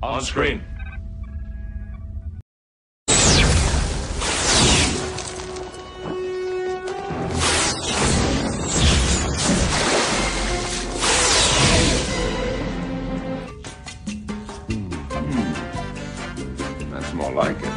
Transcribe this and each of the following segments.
On screen. That's more like it.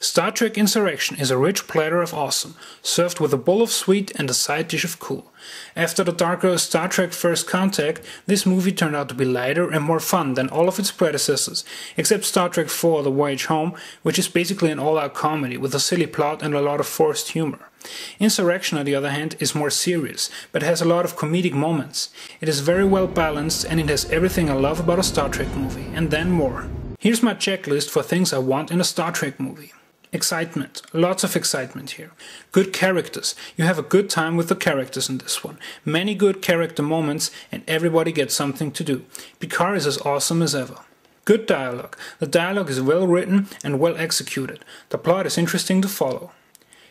Star Trek Insurrection is a rich platter of awesome, served with a bowl of sweet and a side dish of cool. After the darker Star Trek First Contact, this movie turned out to be lighter and more fun than all of its predecessors, except Star Trek IV The Voyage Home, which is basically an all-out comedy with a silly plot and a lot of forced humor. Insurrection, on the other hand, is more serious, but has a lot of comedic moments. It is very well balanced and it has everything I love about a Star Trek movie, and then more. Here's my checklist for things I want in a Star Trek movie. Excitement. Lots of excitement here. Good characters. You have a good time with the characters in this one. Many good character moments and everybody gets something to do. Picard is as awesome as ever. Good dialogue. The dialogue is well written and well executed. The plot is interesting to follow.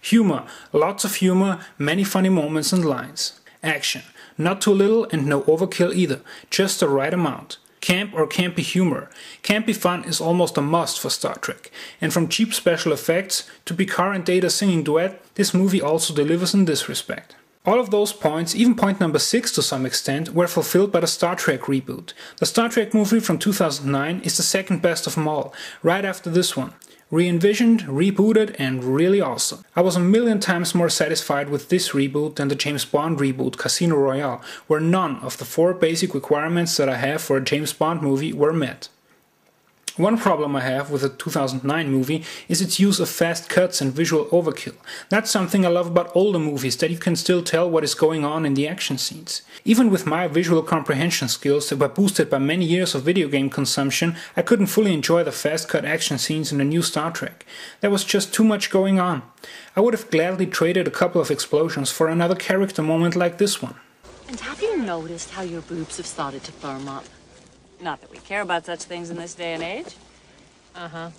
Humor. Lots of humor, many funny moments and lines. Action. Not too little and no overkill either. Just the right amount. Camp or campy humor. Campy fun is almost a must for Star Trek, and from cheap special effects to Picard and Data singing duet, this movie also delivers in this respect. All of those points, even point number 6 to some extent, were fulfilled by the Star Trek reboot. The Star Trek movie from 2009 is the second best of them all, right after this one. Re-envisioned, rebooted, and really awesome. I was a million times more satisfied with this reboot than the James Bond reboot Casino Royale, where none of the 4 basic requirements that I have for a James Bond movie were met. One problem I have with the 2009 movie is its use of fast cuts and visual overkill. That's something I love about older movies, that you can still tell what is going on in the action scenes. Even with my visual comprehension skills that were boosted by many years of video game consumption, I couldn't fully enjoy the fast cut action scenes in the new Star Trek. There was just too much going on. I would have gladly traded a couple of explosions for another character moment like this one. And have you noticed how your boobs have started to firm up? Not that we care about such things in this day and age. Uh-huh.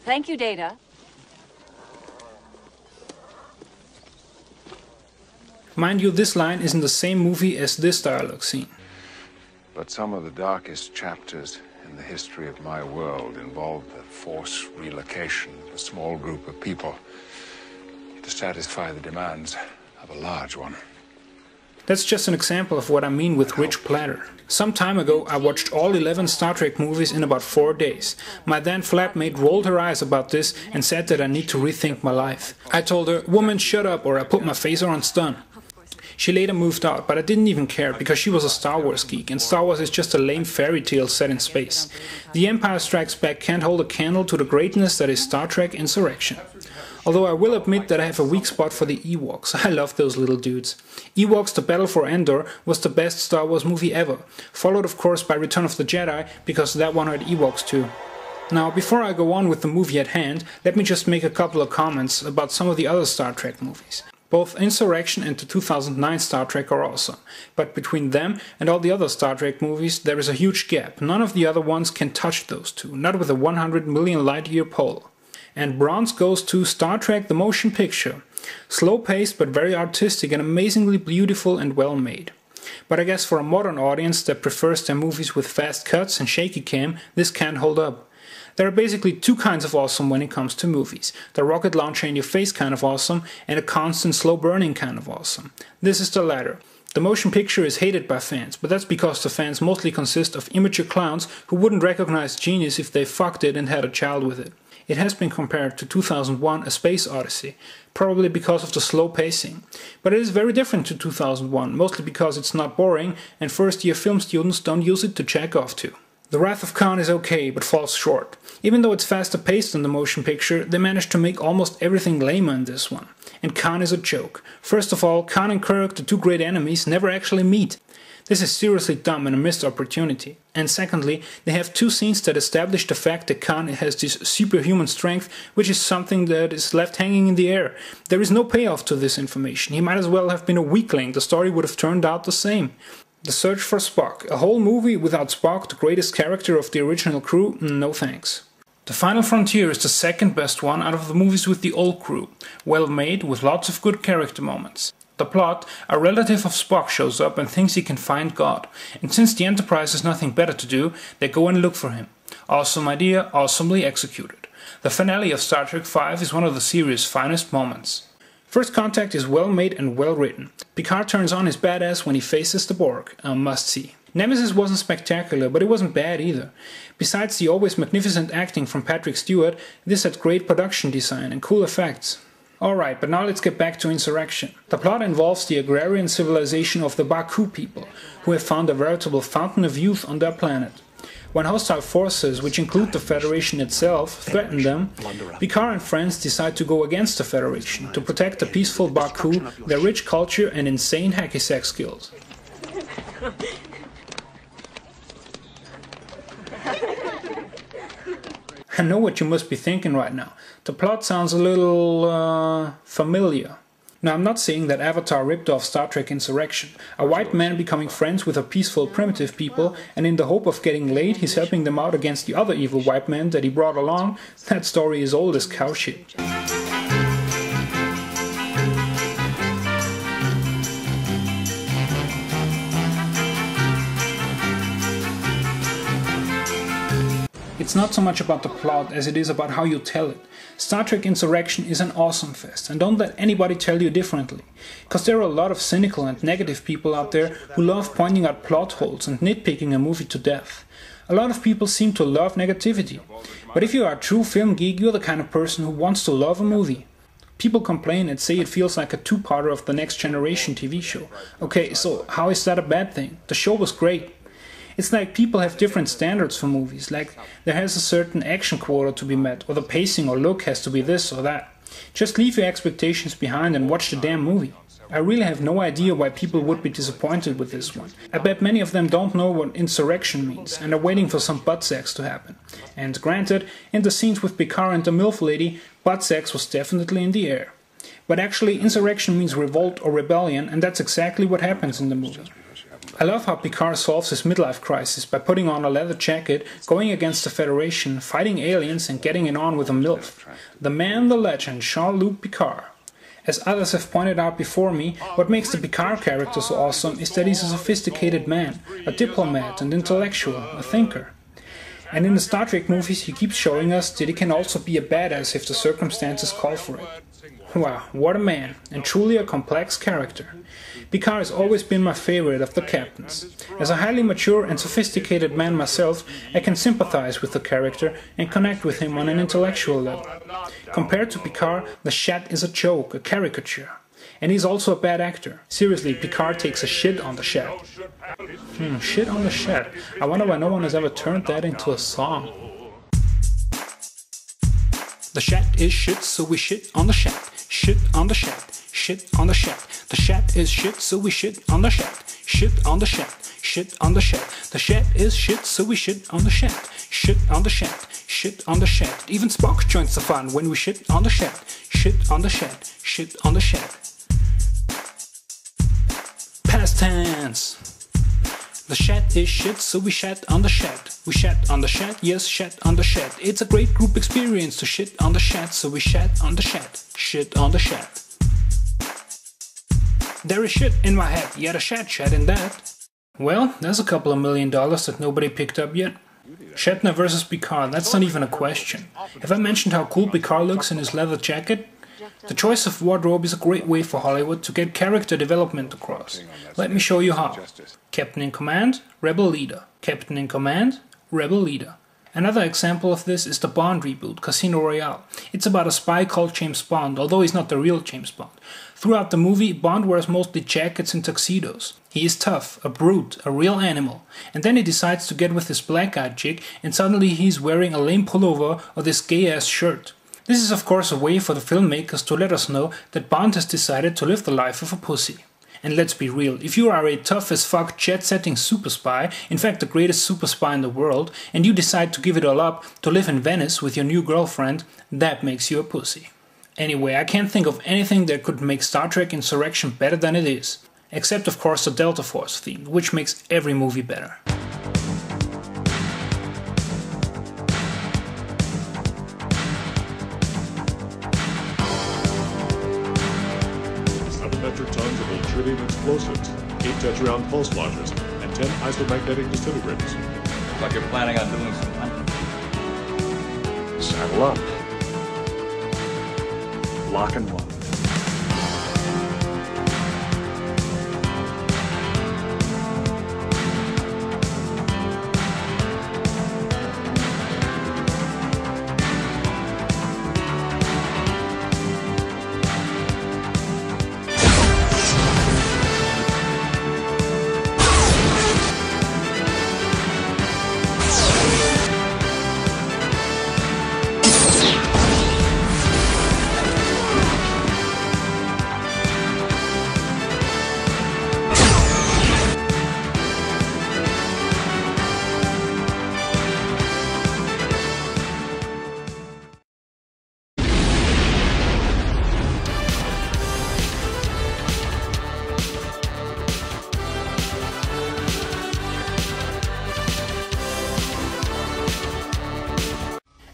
Thank you, Data. Mind you, this line is in the same movie as this dialogue scene. But some of the darkest chapters in the history of my world involve the forced relocation of a small group of people to satisfy the demands of a large one. That's just an example of what I mean with rich platter. Some time ago I watched all 11 Star Trek movies in about 4 days. My then flatmate rolled her eyes about this and said that I need to rethink my life. I told her, "Woman, shut up or I put my phaser on stun." She later moved out, but I didn't even care because she was a Star Wars geek and Star Wars is just a lame fairy tale set in space. The Empire Strikes Back can't hold a candle to the greatness that is Star Trek Insurrection. Although I will admit that I have a weak spot for the Ewoks. I love those little dudes. Ewoks The Battle for Endor was the best Star Wars movie ever, followed of course by Return of the Jedi, because that one had Ewoks too. Now, before I go on with the movie at hand, let me just make a couple of comments about some of the other Star Trek movies. Both Insurrection and the 2009 Star Trek are awesome, but between them and all the other Star Trek movies there is a huge gap. None of the other ones can touch those two, not with a 100 million light-year pole. And bronze goes to Star Trek the Motion Picture. Slow-paced but very artistic and amazingly beautiful and well made. But I guess for a modern audience that prefers their movies with fast cuts and shaky cam, this can't hold up. There are basically 2 kinds of awesome when it comes to movies. The rocket launcher in your face kind of awesome and a constant slow burning kind of awesome. This is the latter. The motion picture is hated by fans, but that's because the fans mostly consist of immature clowns who wouldn't recognize genius if they fucked it and had a child with it. It has been compared to 2001 A Space Odyssey, probably because of the slow pacing. But it is very different to 2001, mostly because it's not boring and first-year film students don't use it to check off to. The Wrath of Khan is okay, but falls short. Even though it's faster paced than the motion picture, they managed to make almost everything lamer in this one. And Khan is a joke. First of all, Khan and Kirk, the 2 great enemies, never actually meet. This is seriously dumb and a missed opportunity. And secondly, they have two scenes that establish the fact that Khan has this superhuman strength, which is something that is left hanging in the air. There is no payoff to this information. He might as well have been a weakling. The story would have turned out the same. The Search for Spock. A whole movie without Spock, the greatest character of the original crew? No thanks. The Final Frontier is the second best one out of the movies with the old crew. Well made, with lots of good character moments. The plot, a relative of Spock shows up and thinks he can find God, and since the Enterprise has nothing better to do, they go and look for him. Awesome idea, awesomely executed. The finale of Star Trek V is one of the series' finest moments. First Contact is well made and well written. Picard turns on his badass when he faces the Borg, a must-see. Nemesis wasn't spectacular, but it wasn't bad either. Besides the always magnificent acting from Patrick Stewart, this had great production design and cool effects. Alright, but now let's get back to Insurrection. The plot involves the agrarian civilization of the Baku people, who have found a veritable fountain of youth on their planet. When hostile forces, which include the Federation itself, threaten them, Picard and friends decide to go against the Federation, to protect the peaceful Baku, their rich culture and insane hacky-sack skills. I know what you must be thinking right now. The plot sounds a little, familiar. Now, I'm not saying that Avatar ripped off Star Trek Insurrection. A white man becoming friends with a peaceful primitive people, and in the hope of getting laid, he's helping them out against the other evil white man that he brought along. That story is old as cow shit. It's not so much about the plot as it is about how you tell it. Star Trek Insurrection is an awesome fest, and don't let anybody tell you differently. Because there are a lot of cynical and negative people out there who love pointing out plot holes and nitpicking a movie to death. A lot of people seem to love negativity. But if you are a true film geek, you're the kind of person who wants to love a movie. People complain and say it feels like a two-parter of the Next Generation TV show. Okay, so how is that a bad thing? The show was great. It's like people have different standards for movies, like there has a certain action quota to be met, or the pacing or look has to be this or that. Just leave your expectations behind and watch the damn movie. I really have no idea why people would be disappointed with this one. I bet many of them don't know what Insurrection means, and are waiting for some butt sex to happen. And granted, in the scenes with Picard and the MILF lady, butt sex was definitely in the air. But actually, Insurrection means revolt or rebellion, and that's exactly what happens in the movie. I love how Picard solves his midlife crisis by putting on a leather jacket, going against the Federation, fighting aliens and getting it on with a MILF. The man, the legend, Jean-Luc Picard. As others have pointed out before me, what makes the Picard character so awesome is that he's a sophisticated man, a diplomat, an intellectual, a thinker. And in the Star Trek movies he keeps showing us that he can also be a badass if the circumstances call for it. Wow, what a man, and truly a complex character. Picard has always been my favorite of the captains. As a highly mature and sophisticated man myself, I can sympathize with the character and connect with him on an intellectual level. Compared to Picard, the Shat is a joke, a caricature. And he's also a bad actor. Seriously, Picard takes a shit on the Shat. Shit on the Shat. I wonder why no one has ever turned that into a song. The Shat is shit, so we shit on the Shat. Shit on the Shat. Shit on the Shat. The Shat is shit, so we shit on the Shat. Shit on the Shat. Shit on the Shat. The Shat is shit, so we shit on the Shat. Shit on the Shat. Shit on the Shat. Even Spock joins the fun when we shit on the Shat. Shit on the Shat. Shit on the Shat. Past tense. The Shat is shit, so we shat on the Shat. We shat on the Shat, yes, shat on the Shat. It's a great group experience to shit on the Shat, so we shat on the Shat. Shit on the Shat. There is shit in my head, yet a shat in that. Well, there's a couple of $1 million that nobody picked up yet. Shatner versus Picard, that's not even a question. Have I mentioned how cool Picard looks in his leather jacket? The choice of wardrobe is a great way for Hollywood to get character development across. Let me show you how. Captain in command, rebel leader. Captain in command, rebel leader. Another example of this is the Bond reboot, Casino Royale. It's about a spy called James Bond, although he's not the real James Bond. Throughout the movie, Bond wears mostly jackets and tuxedos. He is tough, a brute, a real animal. And then he decides to get with this black-eyed chick, and suddenly he's wearing a lame pullover or this gay-ass shirt. This is of course a way for the filmmakers to let us know that Bond has decided to live the life of a pussy. And let's be real, if you are a tough as fuck jet-setting super spy, in fact the greatest super spy in the world, and you decide to give it all up to live in Venice with your new girlfriend, that makes you a pussy. Anyway, I can't think of anything that could make Star Trek Insurrection better than it is. Except of course the Delta Force theme, which makes every movie better. Metric tons of tritium explosives, 8 tetraround pulse launchers, and 10 isomagnetic disintegrators. Looks like you're planning on doing some hunting. Saddle up. Lock and load.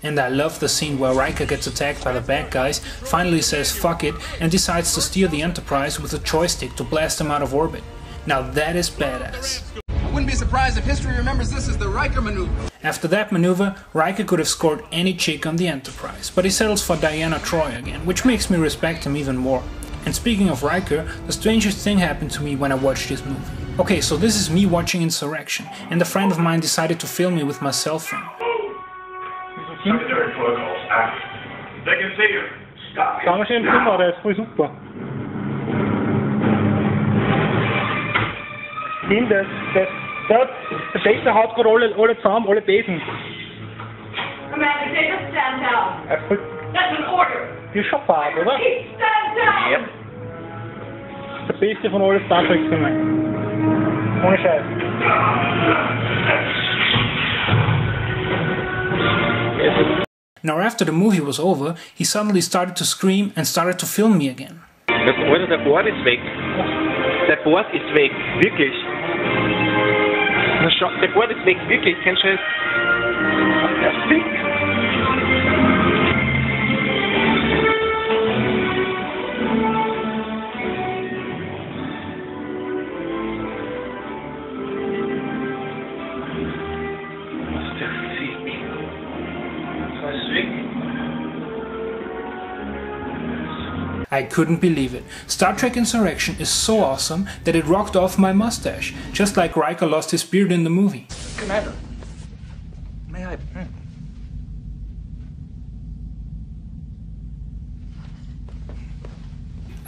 And I love the scene where Riker gets attacked by the bad guys, finally says fuck it, and decides to steer the Enterprise with a joystick to blast them out of orbit. Now that is badass. I wouldn't be surprised if history remembers this as the Riker maneuver. After that maneuver, Riker could have scored any chick on the Enterprise, but he settles for Diana Troy again, which makes me respect him even more. And speaking of Riker, the strangest thing happened to me when I watched this movie. Okay, so this is me watching Insurrection, and a friend of mine decided to film me with my cell phone. Sanitary protocols active. They can see you. Stop. Stava sempre filmare, foi super. Siden der base har hatt alle sammen, alle basen. Commander, take us stand down. That's an order. Det er sjappat, eller? Stand down. Yep. Det beste från alle Star Trek-filmer. Hon är chef. Now after the movie was over, he suddenly started to scream and started to film me again. Oder der Board ist weg. Der Board ist weg, wirklich. Der Board ist weg, wirklich, kein Scheiß. Der ist weg. I couldn't believe it. Star Trek Insurrection is so awesome that it rocked off my mustache, just like Riker lost his beard in the movie. Commander, may I...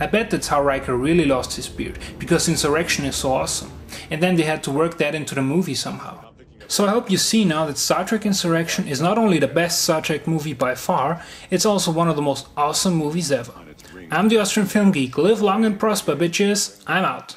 I bet that's how Riker really lost his beard, because Insurrection is so awesome. And then they had to work that into the movie somehow. So I hope you see now that Star Trek Insurrection is not only the best Star Trek movie by far, it's also one of the most awesome movies ever. I'm the Austrian Film Geek. Live long and prosper, bitches. I'm out.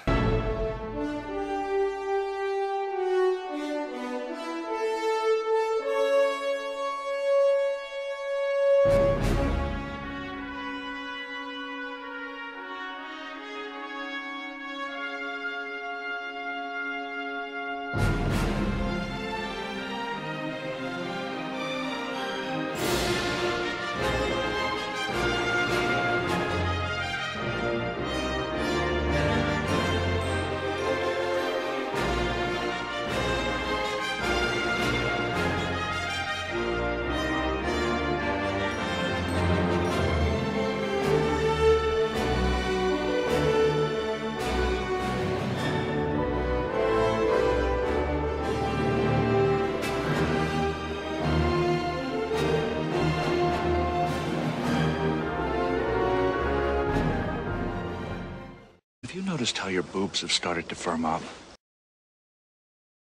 Have you noticed how your boobs have started to firm up?